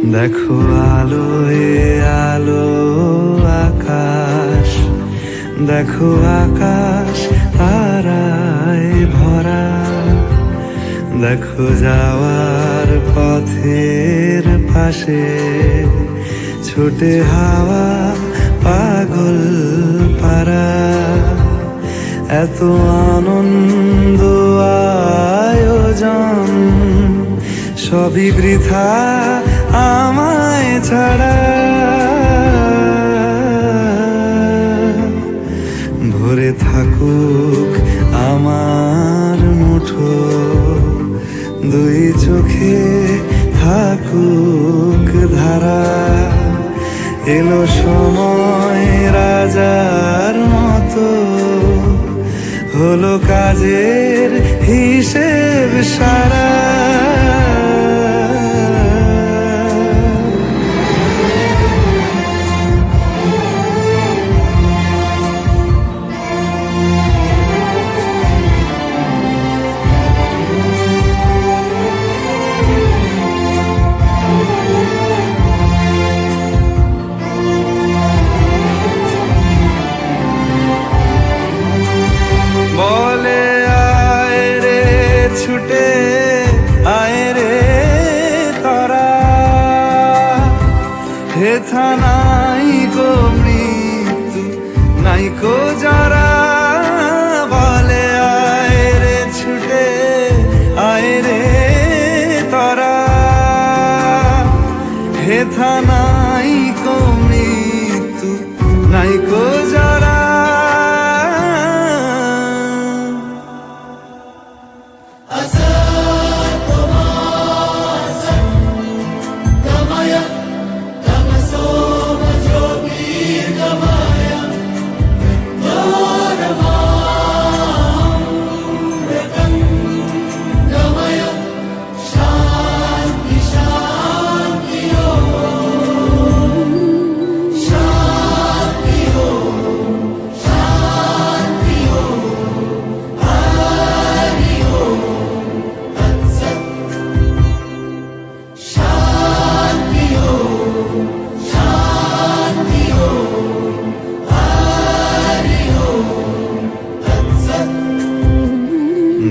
দেখো আলোয় আলো আকাশ, দেখো আকাশ তারায় ভরা। দেখো যাওয়ার পথের পাশে ছোটে হাওয়া পাগল পারা। এত আনন্দ আয়োজন সবই বৃথা আমায় ছাড়া। ভরে থাকুক আমার মুঠো, দুই চোখে থাকুক ধারা। এলো সময় রাজার মতো, হলো কাজের হিসেব সারা। বলে আয় রে ছুটে আয় রে তারা, হেথা নাই গো মৃত্যু নাই কো যারা। বলে আয় রে ছুটে আয় রে তারা, হেথা নাই কো মৃত্যু নাই কো যারা।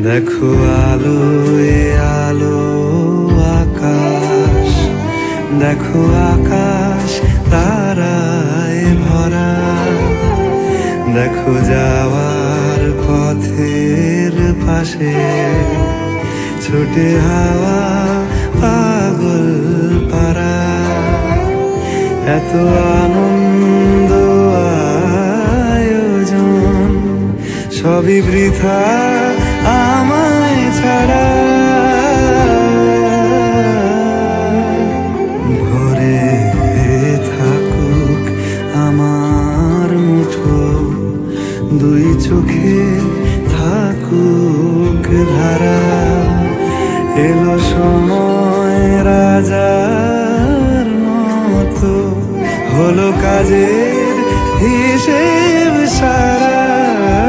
দেখো আলোয় আলো আকাশ, দেখো আকাশ তারায় ভরা। দেখো যাওয়ার পথের পাশে ছোটে হাওয়া পাগল পারা। এত আনন্দ আয়োজন সবই বৃথা আমায় ছাড়া। ভরে থাকুক আমার মুঠো, দুই চোখে থাকুক ধারা। এলো সময় রাজার মতো, হলো কাজের হিসেব সারা।